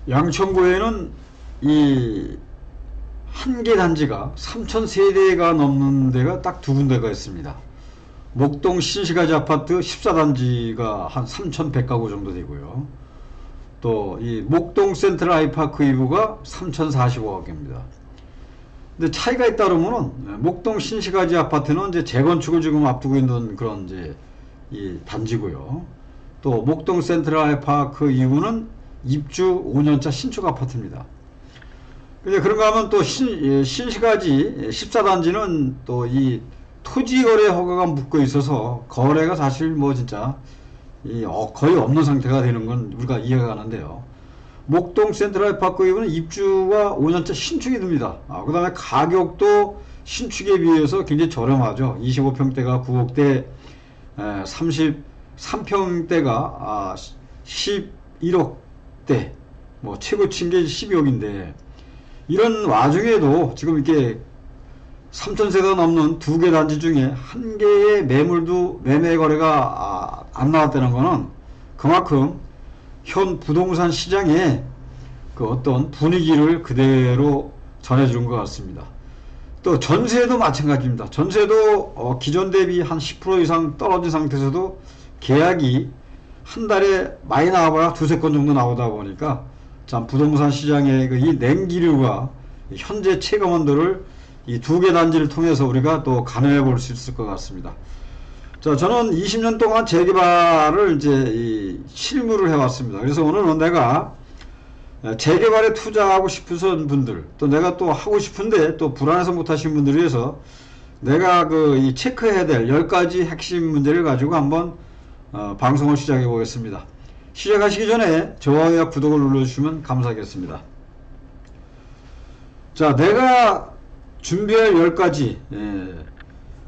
양천구에는 이 한 개 단지가 3,000세대가 넘는 데가 딱 두 군데가 있습니다. 목동 신시가지 아파트 14단지가 한 3,100가구 정도 되고요. 또 이 목동 센트럴 아이파크 이부가 3,045가구입니다. 근데 차이가 있다면은 목동 신시가지 아파트는 이제 재건축을 지금 앞두고 있는 그런 이제 이 단지고요. 또 목동 센트럴 아이파크 이부는 입주 5년차 신축 아파트입니다. 근데 그런가 하면 또 신시가지 14단지는 또 이 토지 거래 허가가 묶여 있어서 거래가 사실 뭐 진짜 거의 없는 상태가 되는 건 우리가 이해가 가는데요. 목동 센트럴 파크 이브는 입주가 5년차 신축이 됩니다. 그 다음에 가격도 신축에 비해서 굉장히 저렴하죠. 25평대가 9억대, 33평대가 11억대, 뭐 최고 친 게 12억인데, 이런 와중에도 지금 이렇게 3,000세가 넘는 두 개 단지 중에 한 개의 매매 거래가 안 나왔다는 거는 그만큼 현 부동산 시장의 그 어떤 분위기를 그대로 전해주는 것 같습니다. 또 전세도 마찬가지입니다. 전세도 기존 대비 한 10% 이상 떨어진 상태에서도 계약이 한 달에 많이 나와봐야 두세 건 정도 나오다 보니까 참 부동산 시장의 이 냉기류가 현재 체감온도를 이 두 개 단지를 통해서 우리가 또 가늠해 볼 수 있을 것 같습니다. 자, 저는 20년 동안 재개발을 이제 실무를 해왔습니다. 그래서 오늘은 내가 재개발에 투자하고 싶으신 분들, 또 내가 또 하고 싶은데 또 불안해서 못하신 분들을 위해서 내가 이 체크해야 될 10가지 핵심 문제를 가지고 한번 방송을 시작해 보겠습니다. 시작하시기 전에 좋아요와 구독을 눌러주시면 감사하겠습니다. 자, 내가 준비할 10가지.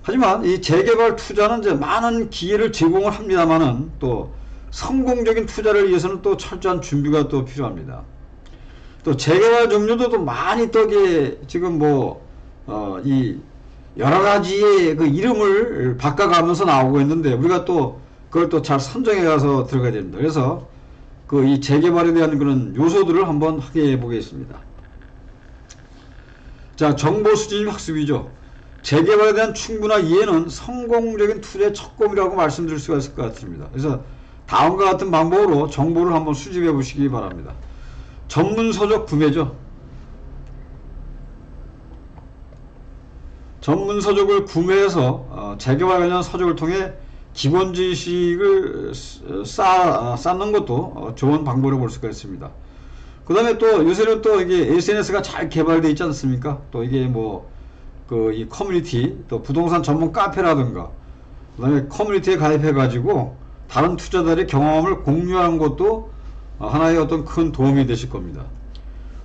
하지만 이 재개발 투자는 이제 많은 기회를 제공을 합니다만은 또 성공적인 투자를 위해서는 또 철저한 준비가 또 필요합니다. 또 재개발 종류도 또 많이 떡에 지금 이 여러 가지의 그 이름을 바꿔가면서 나오고 있는데 우리가 또 그걸 또 잘 선정해 가서 들어가야 됩니다. 그래서 이 재개발에 대한 그런 요소들을 한번 하게 보겠습니다. 자, 정보 수집 학습이죠. 재개발에 대한 충분한 이해는 성공적인 투자의 첫걸음이라고 말씀드릴 수가 있을 것 같습니다. 그래서 다음과 같은 방법으로 정보를 한번 수집해 보시기 바랍니다. 전문 서적 구매죠. 전문 서적을 구매해서 재개발 관련 서적을 통해 기본 지식을 쌓는 것도 좋은 방법으로 볼 수가 있습니다. 그 다음에 또 요새는 또 이게 SNS가 잘 개발되어 있지 않습니까? 또 이게 이 커뮤니티, 또 부동산 전문 카페라든가, 그 다음에 커뮤니티에 가입해가지고 다른 투자자들의 경험을 공유하는 것도 하나의 어떤 큰 도움이 되실 겁니다.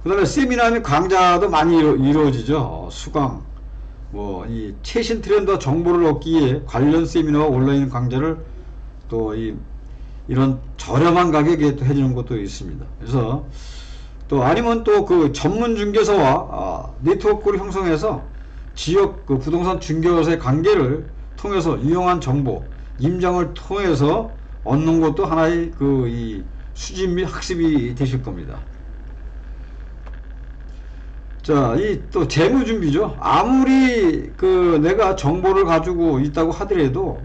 그 다음에 세미나 및 강좌도 많이 이루어지죠. 수강, 이 최신 트렌드와 정보를 얻기 위해 관련 세미나와 온라인 강좌를 또 이런 저렴한 가격에 또 해주는 것도 있습니다. 그래서 또 아니면 또 그 전문 중개사와 네트워크를 형성해서 지역 부동산 중개사의 관계를 통해서 유용한 정보, 임장을 통해서 얻는 것도 하나의 이 수집 및 학습이 되실 겁니다. 자, 또 재무 준비죠. 아무리 내가 정보를 가지고 있다고 하더라도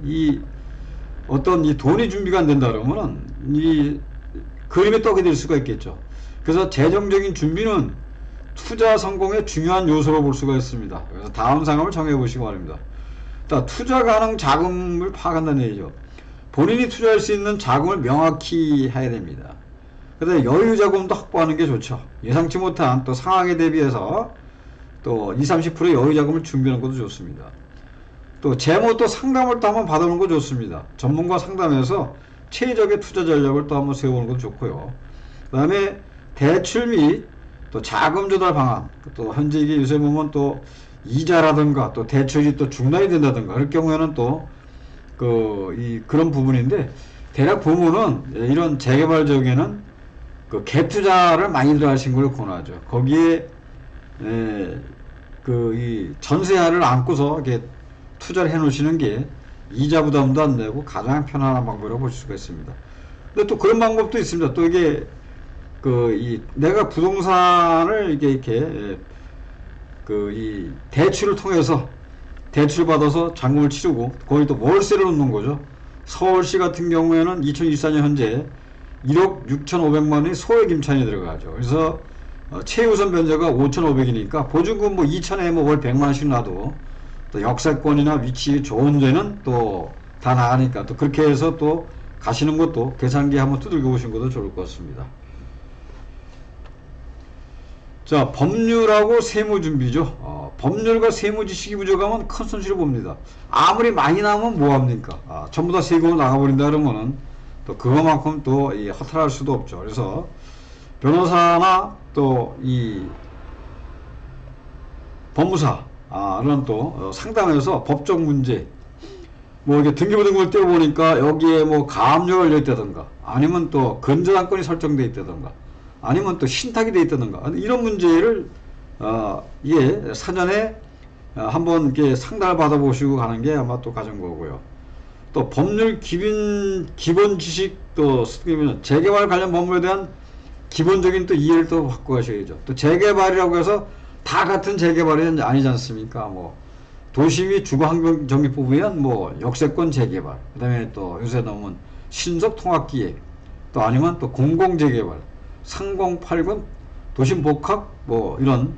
어떤 돈이 준비가 안 된다 그러면은 그림에 떡이 될 수가 있겠죠. 그래서 재정적인 준비는 투자 성공의 중요한 요소로 볼 수가 있습니다. 그래서 다음 상황을 정해 보시기 바랍니다. 일단 투자 가능 자금을 파악한다는 얘기죠. 본인이 투자할 수 있는 자금을 명확히 해야 됩니다. 그다음에 여유 자금도 확보하는 게 좋죠. 예상치 못한 또 상황에 대비해서 또 20-30% 여유 자금을 준비하는 것도 좋습니다. 또 재무 또 상담을 또 한번 받아보는 거 좋습니다. 전문가 상담해서 최적의 투자 전략을 또 한번 세워보는 것도 좋고요. 그 다음에 대출 및 또 자금 조달 방안, 또 현재 이게 요새 보면 또 이자라든가 또 대출이 또 중단이 된다든가 그럴 경우에는 또 그런 부분인데, 대략 보면은 이런 재개발 지역에는 갭 투자를 많이 들어가신 걸 권하죠. 거기에 이 전세화를 안고서 이렇게 투자를 해 놓으시는 게 이자 부담도 안 되고 가장 편안한 방법이라고 볼 수가 있습니다. 근데 또 그런 방법도 있습니다. 또 이게 내가 부동산을 이렇게 이 대출을 통해서 대출 받아서 잔금을 치르고 거기 또 월세를 넣는 거죠. 서울시 같은 경우에는 2024년 현재 1억 6,500만 원이 소액 임차인이 들어가죠. 그래서 최우선 변제가 5,500이니까 보증금 뭐 2천에 뭐 월 100만 원씩 놔도 또 역세권이나 위치 좋은 데는 또 다 나가니까 또 그렇게 해서 또 가시는 것도 계산기 한번 두들겨 보시는 것도 좋을 것 같습니다. 자, 법률하고 세무준비죠. 법률과 세무 지식이 부족하면 큰 손실을 봅니다. 아무리 많이 나오면 뭐합니까? 전부 다 세금으로 나가버린다 그러면은 또 그거만큼 또 허탈할 수도 없죠. 그래서 변호사나 또 이 법무사는 또 상담해서 법적 문제 뭐 이렇게 등기부등본을 떼어보니까 여기에 뭐 가압류가 열려있다던가 아니면 또 근저당권이 설정되어 있다던가 아니면 또 신탁이 되어 있다던가 이런 문제를 이게 사전에 한번 이렇게 상담을 받아보시고 가는 게 아마 또 가장 거고요. 또 법률 기본 지식 또 재개발 관련 법률에 대한 기본적인 또 이해를 또 갖고 가셔야죠. 또 재개발이라고 해서 다 같은 재개발이 아니지 않습니까? 뭐 도시 및 주거 환경 정비법에 의한 뭐 역세권 재개발, 그다음에 또 요새 나오면 신속 통합기획, 또 아니면 또 공공 재개발, 상공팔군, 도심 복합 뭐 이런.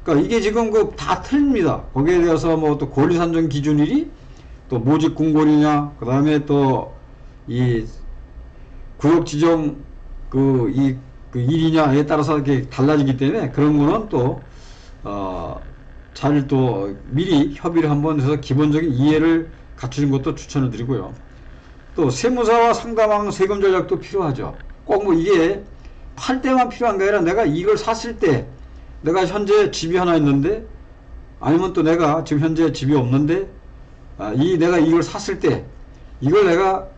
그러니까 이게 지금 다 틀립니다. 거기에 대해서 뭐 또 권리 산정 기준일이 또 모집 공고리냐, 그다음에 또 이 구역 지정 일이냐에 따라서 이렇게 달라지기 때문에 그런 거는 또 잘 또 미리 협의를 한번 해서 기본적인 이해를 갖추는 것도 추천을 드리고요. 또 세무사와 상담하는 세금 전략도 필요하죠. 꼭 뭐 이게 팔 때만 필요한 게 아니라 내가 이걸 샀을 때 내가 현재 집이 하나 있는데 아니면 또 내가 지금 현재 집이 없는데 내가 이걸 샀을 때 이걸 내가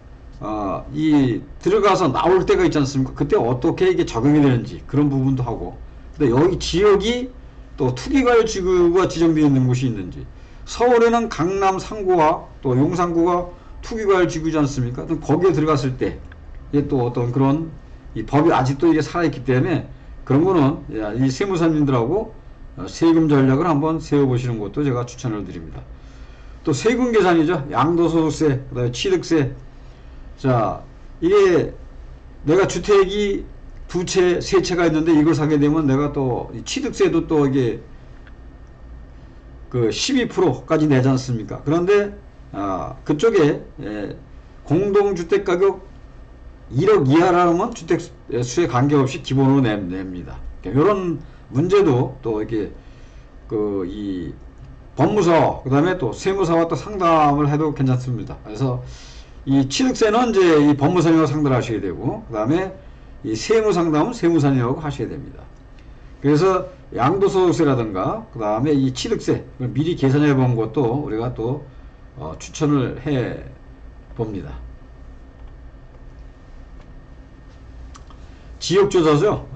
들어가서 나올 때가 있지 않습니까? 그때 어떻게 이게 적용이 되는지 그런 부분도 하고, 근데 여기 지역이 또 투기과열 지구가 지정되어 있는 곳이 있는지, 서울에는 강남 상구와 또 용산구가 투기과열 지구지 않습니까? 거기에 들어갔을 때 이게 또 어떤 그런 이 법이 아직도 이게 살아있기 때문에 그런 거는 이 세무사님들하고 세금 전략을 한번 세워보시는 것도 제가 추천을 드립니다. 또 세금 계산이죠. 양도소득세, 그다음에 취득세. 자, 이게 내가 주택이 두 채, 세 채가 있는데 이걸 사게 되면 내가 또 취득세도 또 이게 12%까지 내지 않습니까? 그런데 그쪽에 공동주택 가격 1억 이하라면 주택수에 관계없이 기본으로 냅니다. 이런 문제도 또 이렇게 이 법무사, 그 다음에 또 세무사와 또 상담을 해도 괜찮습니다. 그래서 이 취득세는 이제 이 법무사님하고 상담을 하셔야 되고, 그 다음에 이 세무 상담은 세무사님하고 하셔야 됩니다. 그래서 양도소득세라든가, 그 다음에 이 취득세, 미리 계산해 본 것도 우리가 또 추천을 해 봅니다. 지역조사죠.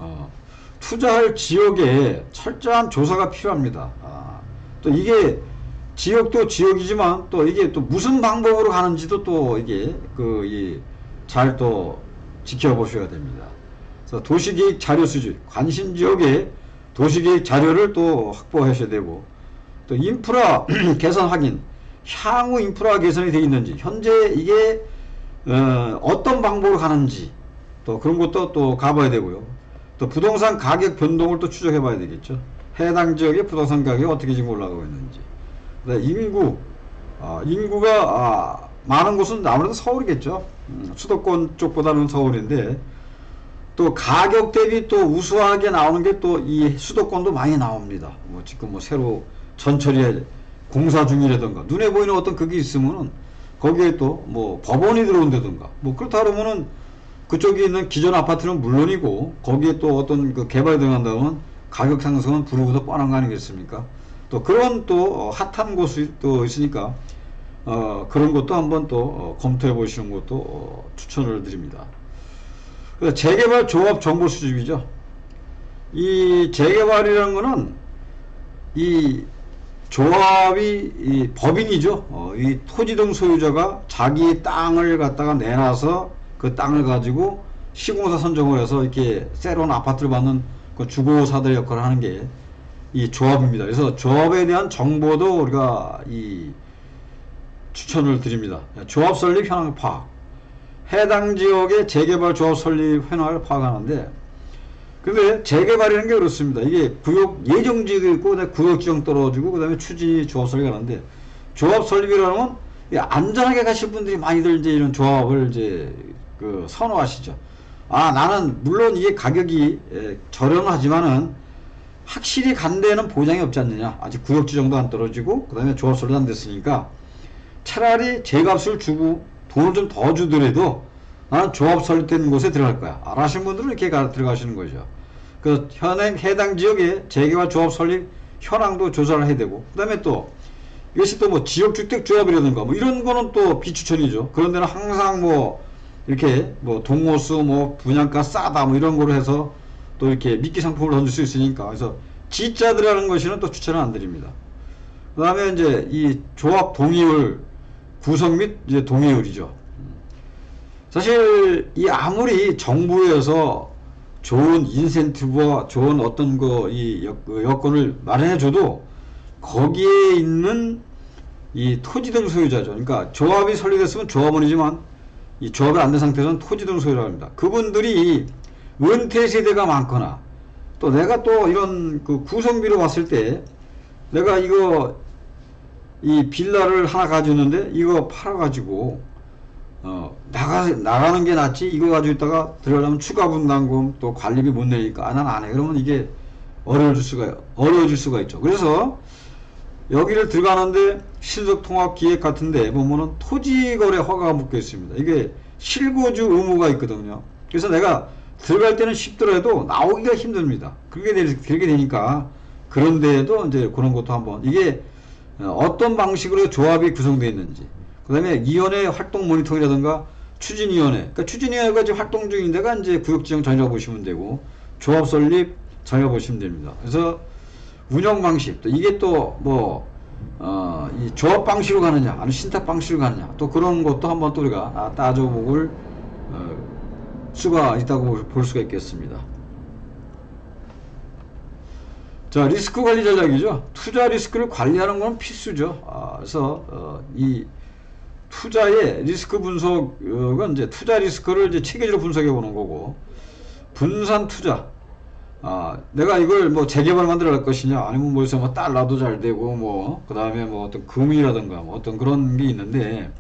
투자할 지역에 철저한 조사가 필요합니다. 또 이게 지역도 지역이지만 또 이게 또 무슨 방법으로 가는지도 또 이게 잘 또 지켜보셔야 됩니다. 그래서 도시계획 자료 수집, 관심 지역에 도시계획 자료를 또 확보하셔야 되고, 또 인프라 개선 확인, 향후 인프라 개선이 되어 있는지, 현재 이게 어떤 방법으로 가는지 또 그런 것도 또 가봐야 되고요. 또 부동산 가격 변동을 또 추적해 봐야 되겠죠. 해당 지역의 부동산 가격이 어떻게 지금 올라가고 있는지. 인구가 많은 곳은 아무래도 서울이겠죠. 수도권 쪽보다는 서울인데, 또 가격 대비 또 우수하게 나오는 게 또 이 수도권도 많이 나옵니다. 지금 새로 전처리에 공사 중이라든가 눈에 보이는 어떤 그게 있으면은 거기에 또 법원이 들어온다든가 그렇다 그러면은 그쪽에 있는 기존 아파트는 물론이고 거기에 또 어떤 개발이 들어간다면 가격 상승은 불우보다 뻔한 거 아니겠습니까? 또 그런 또 핫한 곳이 또 있으니까 그런 것도 한번 또 검토해 보시는 것도 추천을 드립니다. 재개발 조합 정보 수집이죠. 이 재개발이라는 거는 이 조합이 이 법인이죠. 이 토지 등 소유자가 자기 땅을 갖다가 내놔서 그 땅을 가지고 시공사 선정을 해서 이렇게 새로운 아파트를 받는 그 주거사들의 역할을 하는 게 이 조합입니다. 그래서 조합에 대한 정보도 우리가 이 추천을 드립니다. 조합 설립 현황 파악. 해당 지역의 재개발 조합 설립 현황을 파악하는데, 근데 재개발이라는 게 그렇습니다. 이게 구역 예정지도 있고, 구역 지정 떨어지고, 그 다음에 추진이 조합 설립하는데, 조합 설립이라는 건 안전하게 가실 분들이 많이들 이제 이런 조합을 이제 선호하시죠. 아, 나는 물론 이게 가격이 저렴하지만은 확실히 간 데는 보장이 없지 않느냐. 아직 구역 지정도 안 떨어지고, 그 다음에 조합 설립도 안 됐으니까 차라리 제값을 주고 돈을 좀 더 주더라도 나는 조합 설립된 곳에 들어갈 거야. 알아시는 분들은 이렇게 들어가시는 거죠. 그 해당 지역의 재개발 조합 설립 현황도 조사를 해야 되고, 그 다음에 또 이것이 또 뭐 지역주택조합이라든가 뭐 이런 거는 또 비추천이죠. 그런 데는 항상 뭐 이렇게 뭐 동호수 뭐 분양가 싸다 뭐 이런 거로 해서 또 이렇게 미끼 상품을 던질 수 있으니까, 그래서 G자 들어가는 것이는 또 추천을 안 드립니다. 그 다음에 이제 이 조합 동의율 구성 및 이제 동의율이죠. 사실 이 아무리 정부에서 좋은 인센티브와 좋은 어떤 이 여건을 마련해 줘도 거기에 있는 이 토지 등 소유자죠. 그러니까 조합이 설립됐으면 조합원이지만 이 조합이 안 된 상태에서는 토지 등 소유라고 합니다. 그분들이 은퇴 세대가 많거나, 또 내가 또 이런 구성비로 봤을 때 내가 이 빌라를 하나 가지고 있는데 이거 팔아가지고 나가는 게 낫지, 이거 가지고 있다가 들어가려면 추가 분담금 또 관리비 못 내니까 난 안 해. 그러면 이게 어려워질 수가 있죠. 그래서 여기를 들어가는데 신속통합기획 같은데 보면은 토지거래 허가가 묶여 있습니다. 이게 실거주 의무가 있거든요. 그래서 내가 들어갈 때는 쉽더라도 나오기가 힘듭니다. 그렇게 되니까 그런 데에도 이제 그런 것도 한번, 이게 어떤 방식으로 조합이 구성되어 있는지, 그 다음에 위원회 활동 모니터링이라든가 추진위원회, 그러니까 추진위원회가 지금 활동 중인 데가 이제 구역지정 정해져 보시면 되고, 조합 설립 정해 보시면 됩니다. 그래서 운영 방식, 또 이게 또 이 조합 방식으로 가느냐, 아니면 신탁 방식으로 가느냐, 또 그런 것도 한번 또 우리가 따져볼 수가 있다고 볼 수가 있겠습니다. 자, 리스크 관리 전략이죠. 투자 리스크를 관리하는 건 필수죠. 그래서 이 투자의 리스크 분석은 이제 투자 리스크를 이제 체계적으로 분석해 보는 거고, 분산 투자. 내가 이걸 뭐 재개발 만들어 갈 것이냐, 아니면 뭐에서 뭐 달러도 잘 되고 그 다음에 뭐 어떤 금이라든가 뭐 어떤 그런 게 있는데,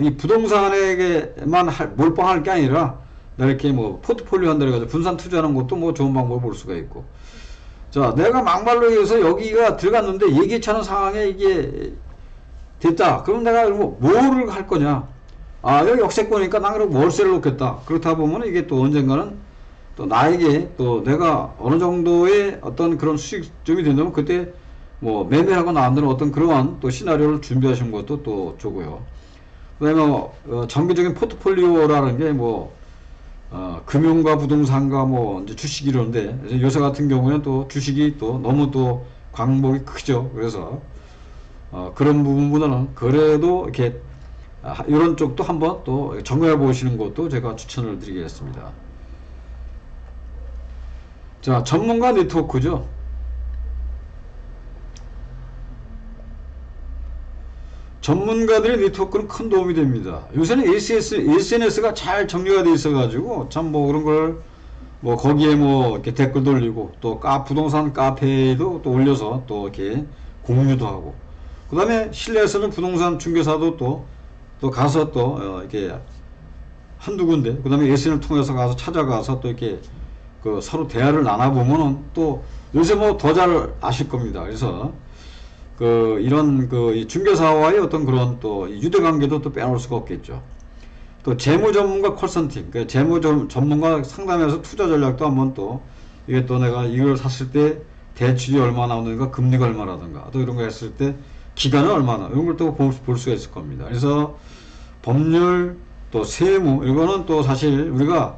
이 부동산에게만 몰빵할 게 아니라 내가 이렇게 뭐 포트폴리오 한다 해가지고 분산 투자하는 것도 뭐 좋은 방법을 볼 수가 있고. 자, 내가 막말로 해서 여기가 들어갔는데 예기치 않은 상황에 이게 됐다. 그럼 내가 뭐를 할 거냐? 여기 역세권이니까 난 그럼 월세를 놓겠다. 그렇다 보면 이게 또 언젠가는 또 나에게 또 내가 어느 정도의 어떤 그런 수익점이 된다면 그때 뭐 매매하고 나온다는 어떤 그러한 또 시나리오를 준비하시는 것도 또 좋고요. 그 다음에 정기적인 포트폴리오라는 게 금융과 부동산과 이제 주식 이런데, 요새 같은 경우에는 또 주식이 또 너무 또 광목이 크죠. 그래서 그런 부분보다는 그래도 이렇게 이런 쪽도 한번 또 점검해 보시는 것도 제가 추천을 드리겠습니다. 자, 전문가 네트워크죠. 전문가들의 네트워크는 큰 도움이 됩니다. 요새는 SNS가 잘 정리가 되어 있어가지고 참 그런 걸 거기에 이렇게 댓글도 올리고, 또 부동산 카페에도 또 올려서 또 이렇게 공유도 하고, 그 다음에 실내에서는 부동산 중개사도 또 가서 또 이렇게 한두 군데, 그 다음에 SNS를 통해서 가서 찾아가서 또 이렇게 서로 대화를 나눠보면은 또 요새 더 잘 아실 겁니다. 그래서 이런 이 중개사와의 어떤 그런 또 유대관계도 또 빼놓을 수가 없겠죠. 또 재무 전문가 컨설팅, 재무 전문가 상담해서 투자 전략도 한번 또, 이게 또 내가 이걸 샀을 때 대출이 얼마 나오는가, 금리가 얼마라든가, 또 이런 거 했을 때 기간은 얼마나, 이런 걸 또 볼 수가 있을 겁니다. 그래서 법률, 또 세무, 이거는 또 사실 우리가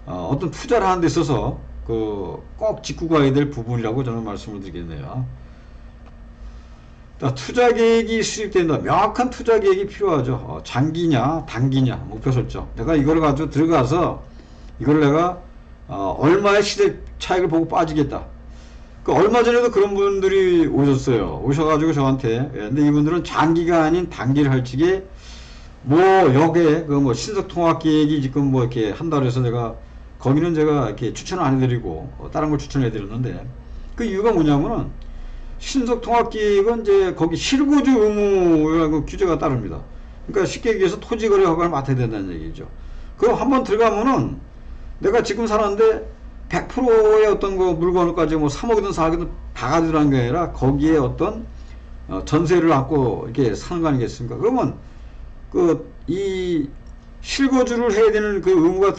어떤 투자를 하는 데 있어서 꼭 짚고 가야 될 부분이라고 저는 말씀을 드리겠네요. 투자 계획이 수립된다. 명확한 투자 계획이 필요하죠. 장기냐, 단기냐, 목표 설정. 내가 이걸 가지고 들어가서 이걸 내가 얼마의 시대 차익을 보고 빠지겠다. 그 얼마 전에도 그런 분들이 오셨어요. 오셔가지고 저한테. 예, 근데 이분들은 장기가 아닌 단기를 할 적에 뭐 여기에 그 뭐 신속통합계획이 지금 뭐 이렇게 한다고 해서 내가 거기는 제가 이렇게 추천을 안 해드리고 다른 걸 추천해 드렸는데, 그 이유가 뭐냐면은 신속통합계획은 이제 거기 실거주 의무라고 규제가 따릅니다. 그러니까 쉽게 얘기해서 토지거래 허가를 맡아야 된다는 얘기죠. 그럼 한번 들어가면은 내가 지금 살았는데 100%의 어떤 그 물건을까지 뭐 3억이든 4억이든 다 가져가는 게 아니라 거기에 어떤 전세를 갖고 이렇게 사는 거 아니겠습니까? 그러면 그 이 실거주를 해야 되는 그 의무가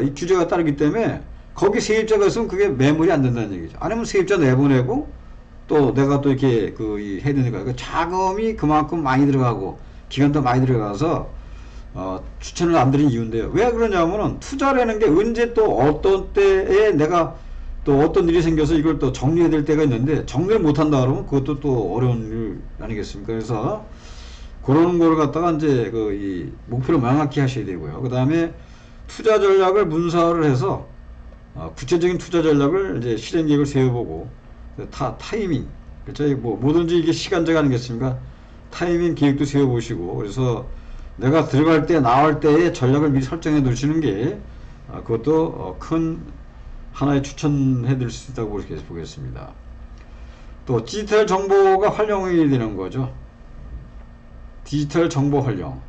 이 규제가 따르기 때문에 거기 세입자가 있으면 그게 매물이 안 된다는 얘기죠. 아니면 세입자 내보내고 또 내가 또 이렇게 해야 되니까 그 자금이 그만큼 많이 들어가고 기간도 많이 들어가서 추천을 안 드린 이유인데요. 왜 그러냐면은 투자라는 게 언제 또 어떤 때에 내가 또 어떤 일이 생겨서 이걸 또 정리해야 될 때가 있는데 정리를 못 한다 그러면 그것도 또 어려운 일 아니겠습니까? 그래서 그런 걸 갖다가 이제 이 목표를 명확히 하셔야 되고요. 그 다음에 투자 전략을 문서화를 해서 구체적인 투자 전략을 이제 실행 계획을 세워보고 타이밍, 그렇죠? 뭐 뭐든지 이게 시간제가 아니겠습니까? 타이밍 계획도 세워보시고, 그래서 내가 들어갈 때 나올 때의 전략을 미리 설정해 두시는 게 그것도 큰 하나의 추천해 드릴 수 있다고 보겠습니다. 또 디지털 정보가 활용이 되는 거죠. 디지털 정보 활용.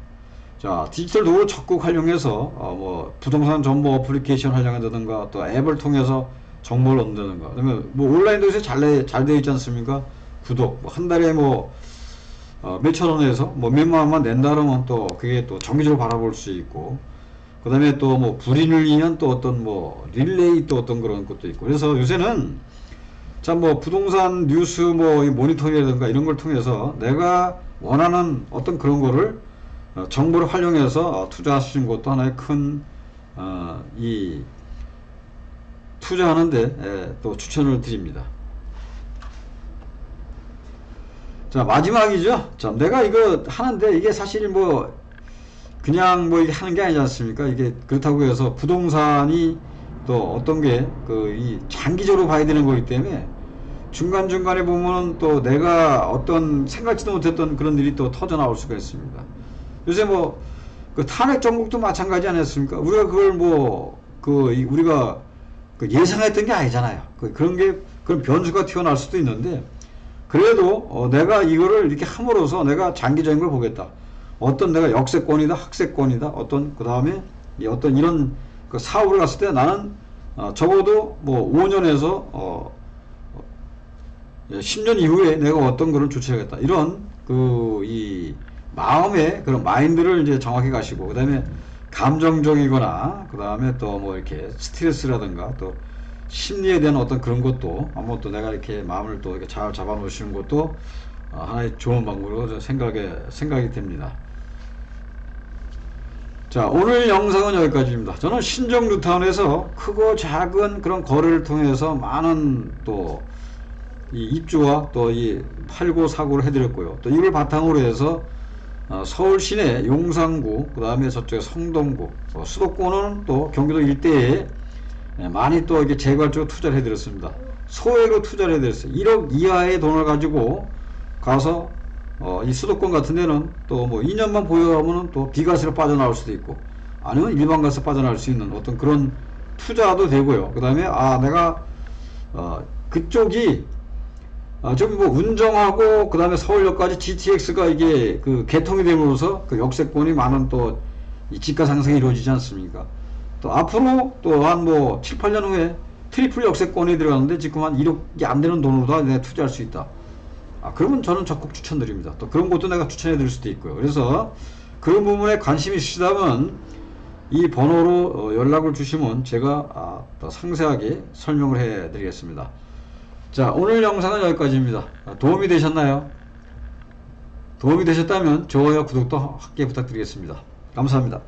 자, 디지털 도구를 적극 활용해서 뭐 부동산 정보 어플리케이션 활용한다든가 또 앱을 통해서 정보를 얻는다든가, 그다음에 뭐 온라인도 요새 잘 되어 있지 않습니까? 구독, 뭐 한 달에 뭐 몇천 원에서 뭐 몇만 원만 낸다 그러면 또 그게 또 정기적으로 바라볼 수 있고, 그 다음에 또 뭐 불인을 위한 또 어떤 뭐 릴레이 또 어떤 그런 것도 있고, 그래서 요새는 참 뭐 부동산 뉴스 뭐 모니터링이라든가 이런 걸 통해서 내가 원하는 어떤 그런 거를 정보를 활용해서 투자하시는 것도 하나의 큰 이 투자하는데 또 추천을 드립니다. 자, 마지막이죠. 자, 내가 이거 하는데 이게 사실 뭐 그냥 뭐 이게 하는 게 아니지 않습니까? 이게 그렇다고 해서 부동산이 또 어떤 게 이 장기적으로 봐야 되는 거기 때문에 중간중간에 보면 또 내가 어떤 생각지도 못했던 그런 일이 또 터져 나올 수가 있습니다. 요새 뭐 그 탄핵 정국도 마찬가지 아니었습니까? 우리가 그걸 뭐 우리가 예상했던 게 아니잖아요. 그런 변수가 튀어나올 수도 있는데, 그래도 내가 이거를 이렇게 함으로써 내가 장기적인 걸 보겠다. 어떤 내가 역세권이다, 학세권이다, 어떤 그 다음에 어떤 이런 그 사업을 갔을 때 나는 적어도 뭐 5년에서 10년 이후에 내가 어떤 거를 조치하겠다. 이런 이 마음의 그런 마인드를 이제 정확히 가시고, 그 다음에 감정적이거나 그 다음에 또 뭐 이렇게 스트레스라든가 또 심리에 대한 어떤 그런 것도 한번 또 내가 이렇게 마음을 또 이렇게 잘 잡아 놓으시는 것도 하나의 좋은 방법으로 생각이 됩니다. 자, 오늘 영상은 여기까지입니다. 저는 신정 뉴타운에서 크고 작은 그런 거래를 통해서 많은 또 이 입주와 또 이 팔고 사고를 해드렸고요. 또 이걸 바탕으로 해서 서울 시내 용산구, 그 다음에 저쪽에 성동구, 수도권은 또 경기도 일대에 많이 또 이렇게 재개발적으로 투자를 해드렸습니다. 소액으로 투자를 해드렸어요. 1억 이하의 돈을 가지고 가서 이 수도권 같은 데는 또 뭐 2년만 보유하면은 또 비과세로 빠져나올 수도 있고, 아니면 일반과세 빠져나올 수 있는 어떤 그런 투자도 되고요. 그 다음에 내가 그쪽이 좀 뭐 운정하고 그 다음에 서울역까지 GTX가 이게 개통이 되면서 그 역세권이 많은 또 이 집가 상승이 이루어지지 않습니까? 또 앞으로 또 한 뭐 7, 8년 후에 트리플 역세권이 들어가는데 지금 한 1억이 안 되는 돈으로도 내가 투자할 수 있다. 그러면 저는 적극 추천드립니다. 또 그런 것도 내가 추천해 드릴 수도 있고요. 그래서 그런 부분에 관심이 있으시다면 이 번호로 연락을 주시면 제가 더 상세하게 설명을 해 드리겠습니다. 자, 오늘 영상은 여기까지입니다. 도움이 되셨나요? 도움이 되셨다면 좋아요, 구독도 함께 부탁드리겠습니다. 감사합니다.